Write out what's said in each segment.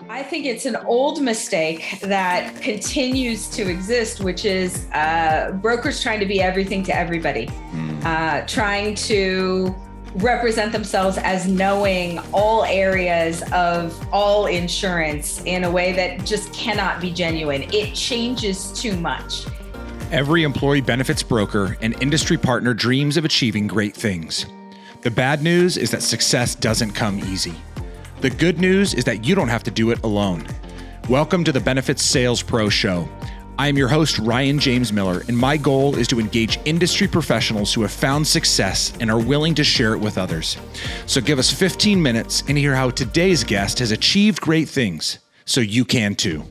I think it's an old mistake that continues to exist, which is brokers trying to be everything to everybody, trying to represent themselves as knowing all areas of all insurance in a way that just cannot be genuine. It changes too much. Every employee benefits broker and industry partner dreams of achieving great things. The bad news is that success doesn't come easy. The good news is that you don't have to do it alone. Welcome to the Benefits Sales Pro Show. I am your host, Ryan James Miller, and my goal is to engage industry professionals who have found success and are willing to share it with others. So give us 15 minutes and hear how today's guest has achieved great things so you can too.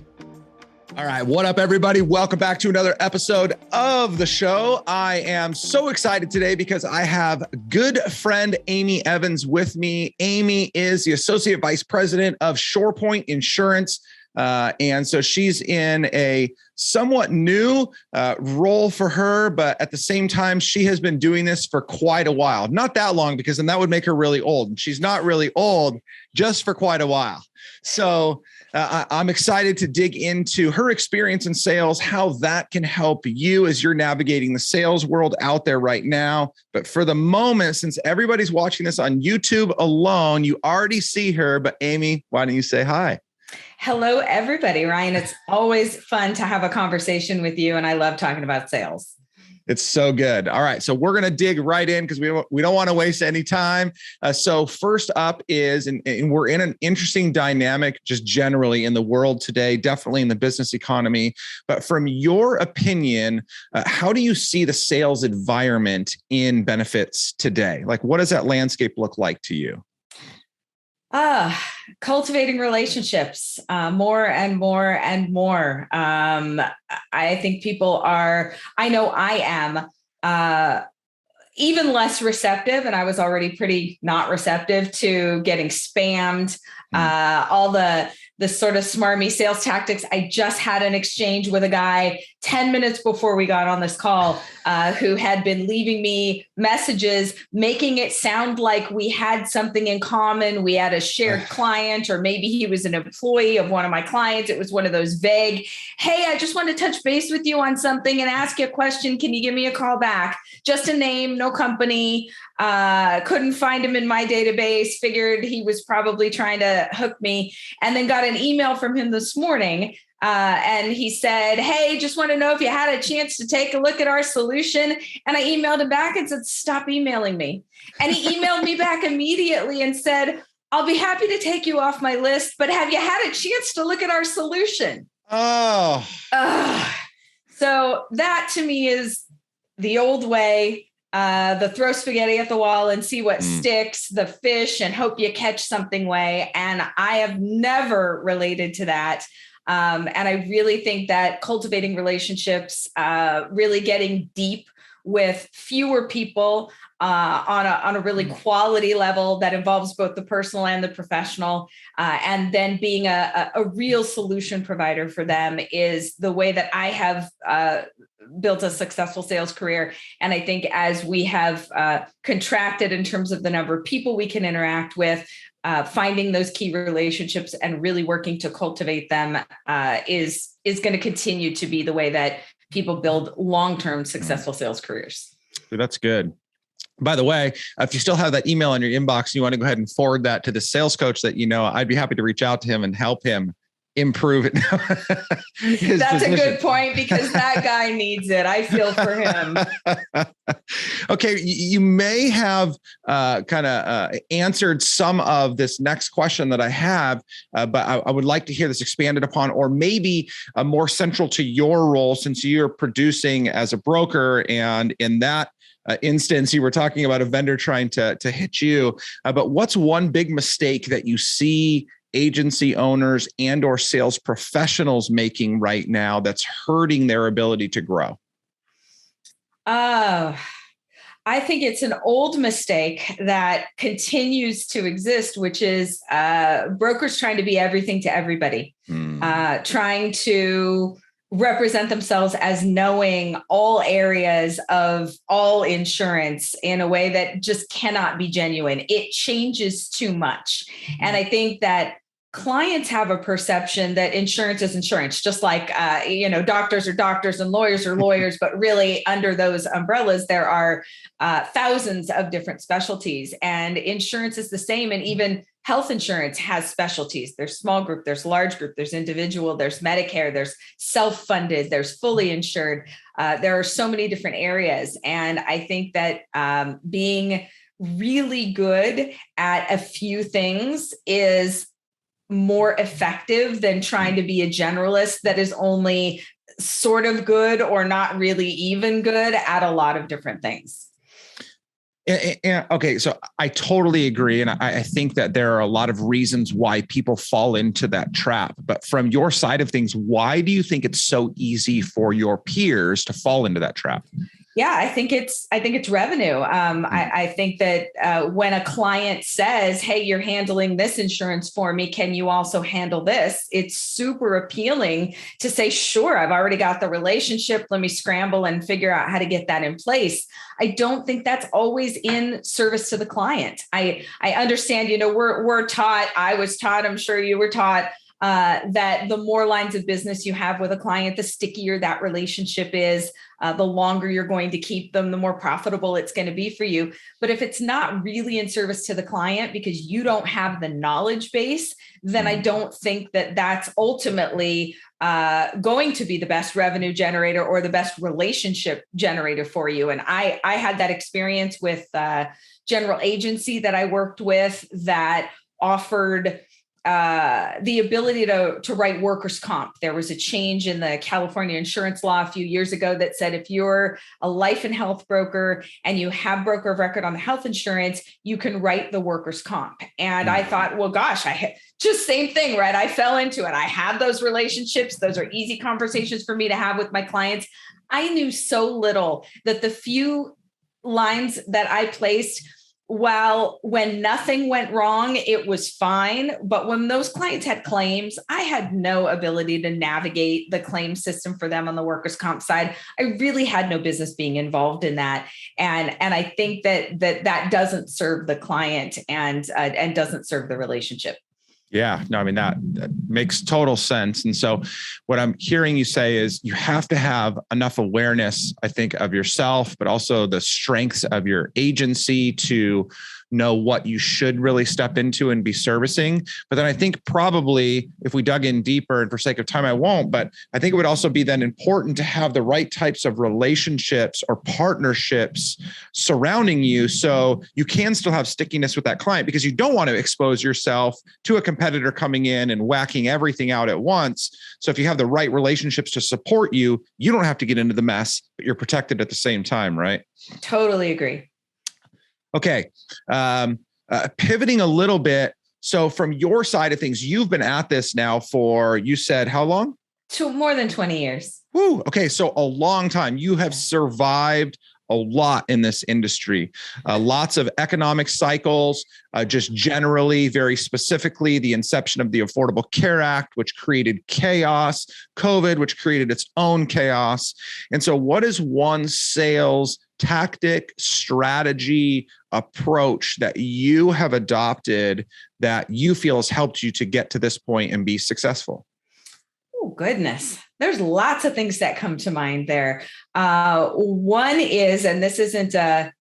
All right, what up, everybody? Welcome back to another episode of the show. I am so excited today because I have good friend Amy Evans with me. Amy is the Associate Vice President of Shorepoint Insurance. And so she's in a somewhat new role for her, but at the same time, she has been doing this for quite a while. Not that long, because then that would make her really old. And she's not really old, just for quite a while. So I'm excited to dig into her experience in sales, how that can help you as you're navigating the sales world out there right now. But for the moment, since everybody's watching this on YouTube alone, you already see her. But Amy, why don't you say hi? Hello, everybody. Ryan, it's always fun to have a conversation with you, and I love talking about sales. It's so good. All right. So we're going to dig right in because we don't want to waste any time. So first up is, and we're in an interesting dynamic just generally in the world today, definitely in the business economy. But from your opinion, how do you see the sales environment in benefits today? Like, what does that landscape look like to you? Cultivating relationships, more and more and more. I think people are, I know I am, even less receptive, and I was already pretty not receptive to getting spammed, all the sort of smarmy sales tactics. I just had an exchange with a guy 10 minutes before we got on this call, who had been leaving me messages, making it sound like we had something in common. We had a shared client, or maybe he was an employee of one of my clients. It was one of those vague, hey, I just want to touch base with you on something and ask you a question. Can you give me a call back? Just a name, no company. Couldn't find him in my database, figured he was probably trying to hook me, and then got an email from him this morning. And he said, hey, just want to know if you had a chance to take a look at our solution. And I emailed him back and said, stop emailing me. And he emailed me back immediately and said, I'll be happy to take you off my list, but have you had a chance to look at our solution? So that to me is the old way. The throw spaghetti at the wall and see what sticks, the fish, and hope you catch something way. And I have never related to that. And I really think that cultivating relationships, really getting deep with fewer people on a really quality level that involves both the personal and the professional, and then being a real solution provider for them is the way that I have built a successful sales career. And I think as we have contracted in terms of the number of people we can interact with, finding those key relationships and really working to cultivate them is going to continue to be the way that people build long-term successful sales careers. That's good. By the way, if you still have that email in your inbox, you want to go ahead and forward that to the sales coach that you know, I'd be happy to reach out to him and help him improve it. That's a good point, because that guy needs it. I feel for him. Okay. You may have answered some of this next question that I have, but I would like to hear this expanded upon, or maybe more central to your role, since you're producing as a broker. And in that instance, you were talking about a vendor trying to hit you. But what's one big mistake that you see agency owners and or sales professionals making right now that's hurting their ability to grow? I think it's an old mistake that continues to exist, which is brokers trying to be everything to everybody, trying to represent themselves as knowing all areas of all insurance in a way that just cannot be genuine. It changes too much. And I think that clients have a perception that insurance is insurance, just like, doctors are doctors and lawyers are lawyers, but really under those umbrellas, there are thousands of different specialties, and insurance is the same. And even health insurance has specialties. There's small group, there's large group, there's individual, there's Medicare, there's self-funded, there's fully insured. There are so many different areas. And I think that being really good at a few things is more effective than trying to be a generalist that is only sort of good or not really even good at a lot of different things. Okay, so I totally agree. And I think that there are a lot of reasons why people fall into that trap. But from your side of things, why do you think it's so easy for your peers to fall into that trap? Yeah, I think it's revenue. I think that when a client says, "Hey, you're handling this insurance for me, can you also handle this?" It's super appealing to say, "Sure, I've already got the relationship. Let me scramble and figure out how to get that in place." I don't think that's always in service to the client. I understand, we're taught, I was taught, I'm sure you were taught, that the more lines of business you have with a client, the stickier that relationship is, the longer you're going to keep them, the more profitable it's going to be for you. But if it's not really in service to the client because you don't have the knowledge base, then I don't think that that's ultimately going to be the best revenue generator or the best relationship generator for you. And I had that experience with general agency that I worked with that offered the ability to write workers' comp. There was a change in the California insurance law a few years ago that said if you're a life and health broker and you have broker of record on the health insurance, you can write the workers' comp. And I thought, well, gosh, just same thing, right? I fell into it. I had those relationships. Those are easy conversations for me to have with my clients. I knew so little that the few lines that I placed, well, when nothing went wrong, it was fine. But when those clients had claims, I had no ability to navigate the claim system for them on the workers' comp side. I really had no business being involved in that. And I think that doesn't serve the client and doesn't serve the relationship. Yeah, no, I mean, that makes total sense. And so what I'm hearing you say is you have to have enough awareness, I think, of yourself, but also the strengths of your agency to know what you should really step into and be servicing. But then I think probably if we dug in deeper, and for sake of time, I won't, but I think it would also be then important to have the right types of relationships or partnerships surrounding you so you can still have stickiness with that client, because you don't want to expose yourself to a competitor coming in and whacking everything out at once. So if you have the right relationships to support you, you don't have to get into the mess, but you're protected at the same time, right? Totally agree. Okay. Pivoting a little bit. So from your side of things, you've been at this now for, you said how long? More than 20 years. Woo. Okay. So a long time. You have survived a lot in this industry, lots of economic cycles, just generally, very specifically, the inception of the Affordable Care Act, which created chaos, COVID, which created its own chaos. And so what is one sales tactic, strategy, approach that you have adopted that you feel has helped you to get to this point and be successful? Oh, goodness. There's lots of things that come to mind there. One is, and this isn't a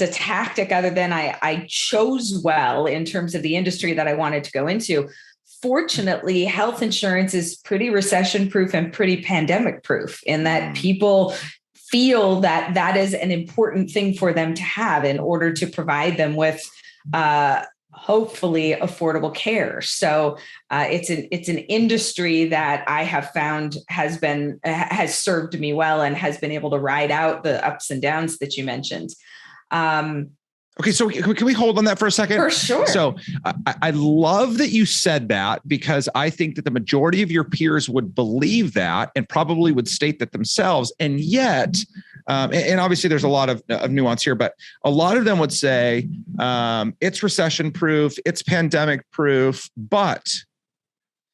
tactic other than I chose well in terms of the industry that I wanted to go into. Fortunately, health insurance is pretty recession proof and pretty pandemic proof in that people feel that that is an important thing for them to have in order to provide them with hopefully affordable care. So it's an industry that I have found has served me well and has been able to ride out the ups and downs that you mentioned. Okay, so can we hold on that for a second? For sure. So I love that you said that, because I think that the majority of your peers would believe that and probably would state that themselves. And yet, and obviously there's a lot of nuance here, but a lot of them would say it's recession proof, it's pandemic proof, but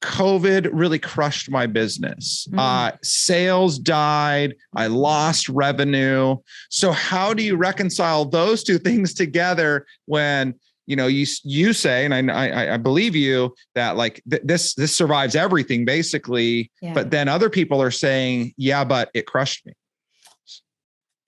COVID really crushed my business. Sales died. I lost revenue. So how do you reconcile those two things together when you say, and I believe you, that like this survives everything basically. Yeah. But then other people are saying, yeah, but it crushed me.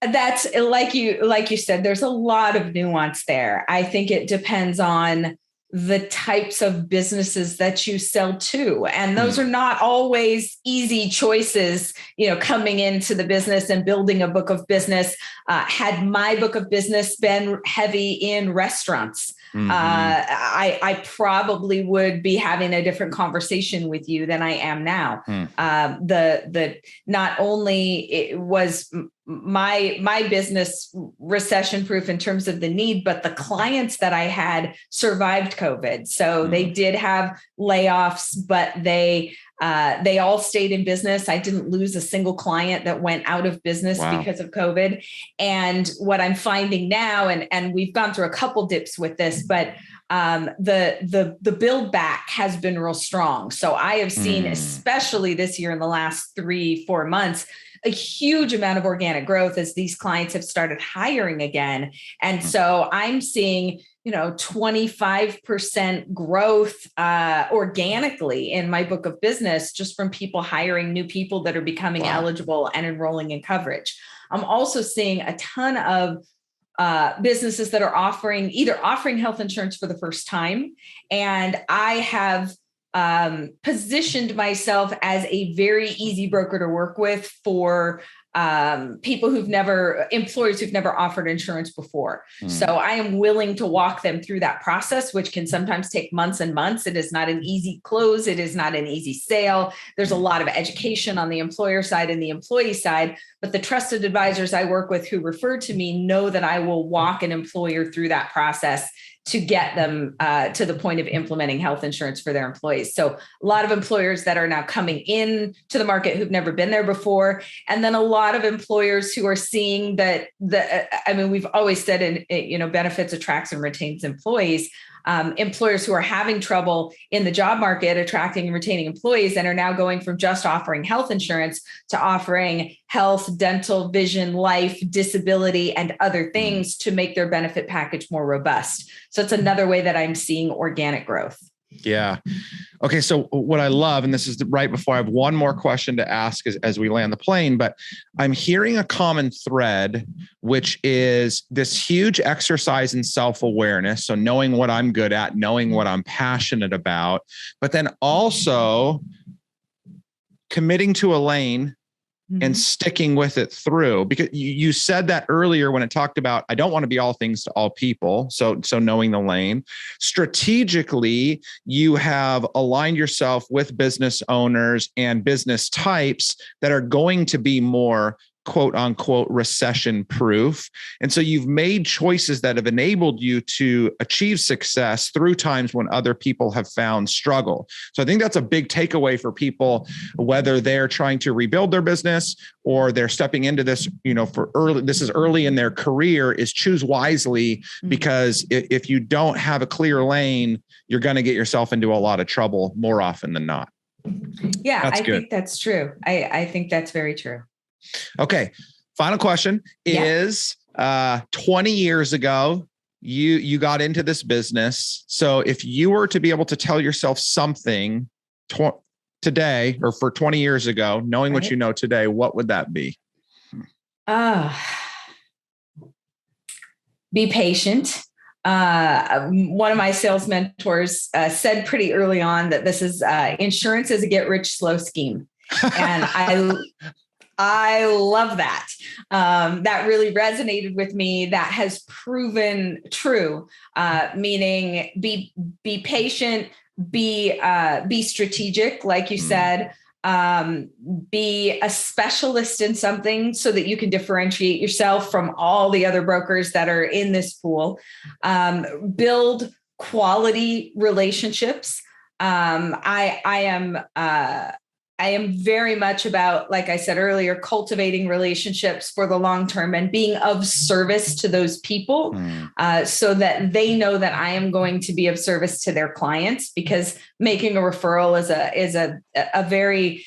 That's like you said, there's a lot of nuance there. I think it depends on the types of businesses that you sell to. And those are not always easy choices, coming into the business and building a book of business. Had my book of business been heavy in restaurants, I probably would be having a different conversation with you than I am now. The not only it was my business recession proof in terms of the need, but the clients that I had survived COVID. So they did have layoffs, but they all stayed in business. I didn't lose a single client that went out of business because of COVID. And what I'm finding now, and we've gone through a couple dips with this, but the build back has been real strong. So I have seen, especially this year in the last 3-4 months, a huge amount of organic growth as these clients have started hiring again. And so I'm seeing, 25% growth organically in my book of business, just from people hiring new people that are becoming eligible and enrolling in coverage. I'm also seeing a ton of businesses that are offering health insurance for the first time. And I have positioned myself as a very easy broker to work with for employers who've never offered insurance before. So I am willing to walk them through that process, which can sometimes take months and months. It is not an easy close. It is not an easy sale. There's a lot of education on the employer side and the employee side, but the trusted advisors I work with who refer to me know that I will walk an employer through that process to get them to the point of implementing health insurance for their employees. So a lot of employers that are now coming in to the market who've never been there before. And then a lot of employers who are seeing that we've always said, benefits attracts and retains employees. Employers who are having trouble in the job market attracting and retaining employees and are now going from just offering health insurance to offering health, dental, vision, life, disability, and other things to make their benefit package more robust. So it's another way that I'm seeing organic growth. Yeah. Okay. So what I love, and this is right before I have one more question to ask as we land the plane, but I'm hearing a common thread, which is this huge exercise in self-awareness. So knowing what I'm good at, knowing what I'm passionate about, but then also committing to a lane and sticking with it through, because you said that earlier when it talked about, I don't want to be all things to all people. So knowing the lane strategically, you have aligned yourself with business owners and business types that are going to be more quote unquote recession proof. And so you've made choices that have enabled you to achieve success through times when other people have found struggle. So I think that's a big takeaway for people, whether they're trying to rebuild their business or they're stepping into this, this is early in their career, is choose wisely, because if you don't have a clear lane, you're going to get yourself into a lot of trouble more often than not. Yeah, I think that's true. I think that's very true. Okay. Final question is, 20 years ago, you got into this business. So if you were to be able to tell yourself something today or for 20 years ago, knowing what you know today, what would that be? Be patient. One of my sales mentors said pretty early on that this is insurance is a get rich slow scheme. And I love that. That really resonated with me. That has proven true, meaning be patient, be strategic, like you said, be a specialist in something so that you can differentiate yourself from all the other brokers that are in this pool, build quality relationships. I am very much about, like I said earlier, cultivating relationships for the long term and being of service to those people so that they know that I am going to be of service to their clients, because making a referral is a very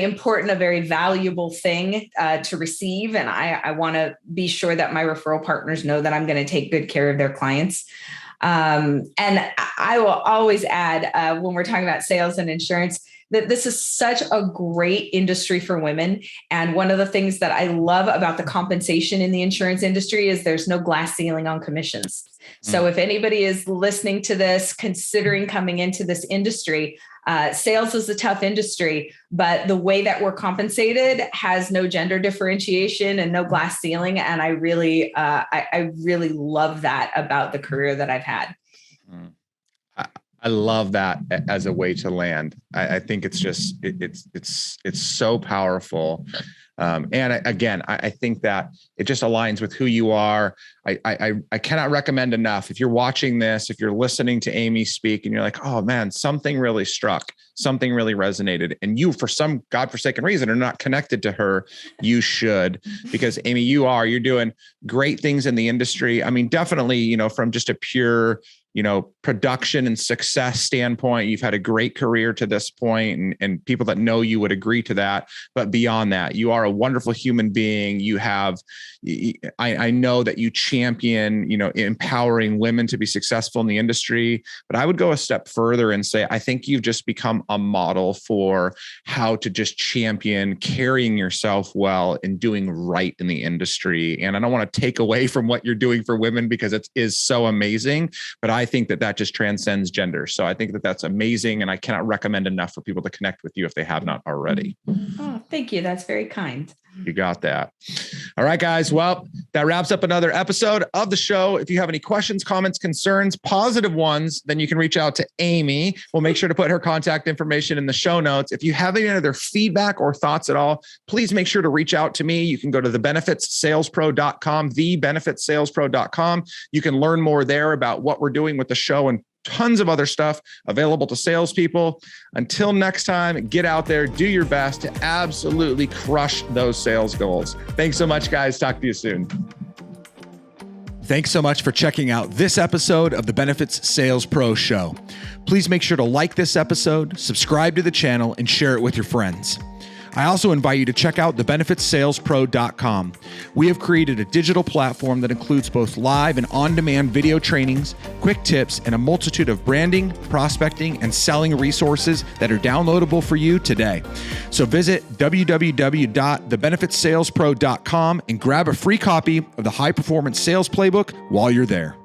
important, a very valuable thing to receive. And I want to be sure that my referral partners know that I'm going to take good care of their clients. And I will always add, when we're talking about sales and insurance, that this is such a great industry for women. And one of the things that I love about the compensation in the insurance industry is there's no glass ceiling on commissions. So if anybody is listening to this, considering coming into this industry, sales is a tough industry, but the way that we're compensated has no gender differentiation and no glass ceiling. And I really love that about the career that I've had. I love that as a way to land. I think it's just, it's so powerful. And again, I think that it just aligns with who you are. I cannot recommend enough. If you're watching this, if you're listening to Amy speak and you're like, oh man, something really struck, something really resonated, and you, for some godforsaken reason, are not connected to her, you should, because Amy, you're doing great things in the industry. I mean, definitely, from just a pure, production and success standpoint, you've had a great career to this point, and people that know you would agree to that. But beyond that, you are a wonderful human being. You have, I know that you champion, empowering women to be successful in the industry, but I would go a step further and say, I think you've just become a model for how to just champion carrying yourself well and doing right in the industry. And I don't want to take away from what you're doing for women, because it is so amazing, but I think that just transcends gender. So I think that that's amazing. And I cannot recommend enough for people to connect with you if they have not already. Oh, thank you. That's very kind. You got that. All right, guys. Well, that wraps up another episode of the show. If you have any questions, comments, concerns, positive ones, then you can reach out to Amy. We'll make sure to put her contact information in the show notes. If you have any other feedback or thoughts at all, please make sure to reach out to me. You can go to thebenefitssalespro.com, thebenefitssalespro.com. You can learn more there about what we're doing with the show and tons of other stuff available to salespeople. Until next time, get out there, do your best to absolutely crush those sales goals. Thanks so much, guys. Talk to you soon. Thanks so much for checking out this episode of the Benefits Sales Pro Show. Please make sure to like this episode, subscribe to the channel, and share it with your friends. I also invite you to check out thebenefitssalespro.com. We have created a digital platform that includes both live and on-demand video trainings, quick tips, and a multitude of branding, prospecting, and selling resources that are downloadable for you today. So visit www.thebenefitssalespro.com and grab a free copy of the High Performance Sales Playbook while you're there.